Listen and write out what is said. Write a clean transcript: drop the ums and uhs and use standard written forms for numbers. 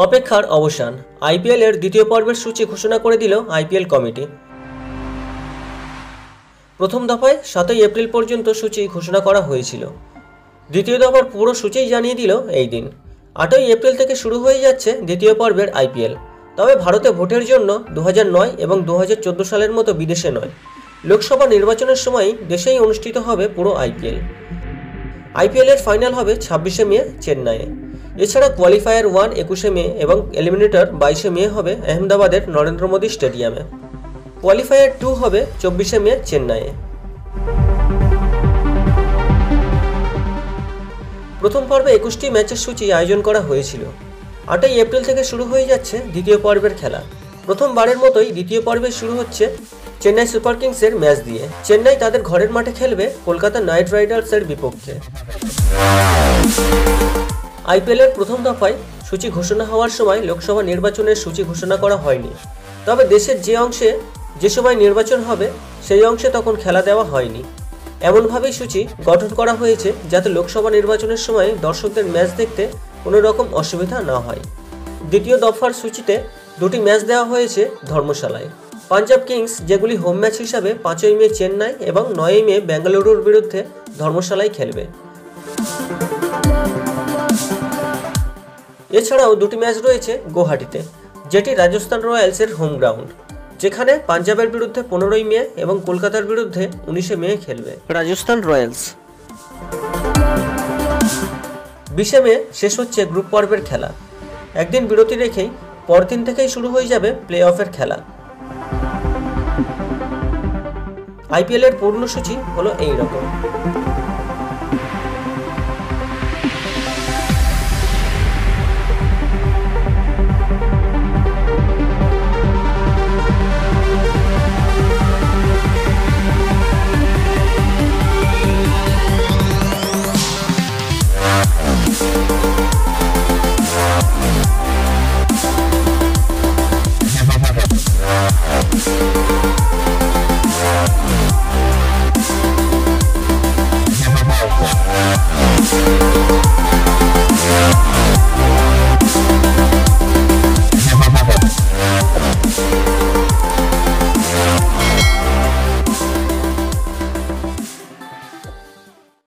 অপেক্ষার অবসান। আইপিএল এর দ্বিতীয় পর্বের সূচি ঘোষণা করে দিল আইপিএল কমিটি। প্রথম দফায় 7 এপ্রিল পর্যন্ত সূচি ঘোষণা করা হয়েছিল। দ্বিতীয় দফার পুরো সূচি জানিয়ে দিল এই দিন। 8 এপ্রিল থেকে শুরু হয়ে যাচ্ছে দ্বিতীয় পর্বের আইপিএল। তবে ভারতে ভোটের জন্য 2009 এবং 2014 সালের মতো বিদেশে নয়, লোকসভা নির্বাচনের সময়ই দেশেই অনুষ্ঠিত হবে পুরো আইপিএল। আইপিএলের ফাইনাল হবে 26 মে চেন্নাইয়ে। এছাড়া কোয়ালিফায়ার 1 21 মে এবং এলিমিনেটর 22 মে হবে আহমেদাবাদের নরেন্দ্র মোদী স্টেডিয়ামে। কোয়ালিফায়ার 2 হবে 24 মে চেন্নাইয়ে। প্রথম পর্বে 21টি ম্যাচের সূচি আয়োজন করা হয়েছিল। 8 এপ্রিল থেকে শুরু হয়ে যাচ্ছে দ্বিতীয় পর্বের খেলা। প্রথমবারের মতোই দ্বিতীয় পর্বে শুরু হচ্ছে চেন্নাই সুপার কিংসের ম্যাচ দিয়ে। চেন্নাই তাদের ঘরের মাঠে খেলবে কলকাতা নাইট রাইডার্সের বিপক্ষে। আইপিএলের প্রথম দফায় সূচি ঘোষণা হওয়ার সময় লোকসভা নির্বাচনের সূচি ঘোষণা করা হয়নি। তবে দেশের যে সময় নির্বাচন হবে সেই অংশে তখন খেলা দেওয়া হয়নি। এমনভাবেই সূচি গঠন করা হয়েছে যাতে লোকসভা নির্বাচনের সময় দর্শকদের ম্যাচ দেখতে কোনো রকম অসুবিধা না হয়। দ্বিতীয় দফার সূচিতে 2টি ম্যাচ দেওয়া হয়েছে ধর্মশালায়। পাঞ্জাব কিংস যেগুলি হোম ম্যাচ হিসাবে 5 মে চেন্নাই এবং 9 মে বেঙ্গালুরুর বিরুদ্ধে ধর্মশালায় খেলবে। এছাড়াও 2টি ম্যাচ রয়েছে গুয়াহাটিতে, যেটি রাজস্থান রয়্যালসের হোম গ্রাউন্ড, যেখানে পাঞ্জাবের বিরুদ্ধে 15 মে এবং কলকাতার বিরুদ্ধে 19 মে খেলবে রাজস্থান রয়্যালস। 20 মে শেষ হচ্ছে গ্রুপ পর্বের খেলা। একদিন বিরতি রেখেই পরদিন থেকেই শুরু হয়ে যাবে প্লে অফের খেলা। আইপিএলের পূর্ণ সূচি হলো এই রকম।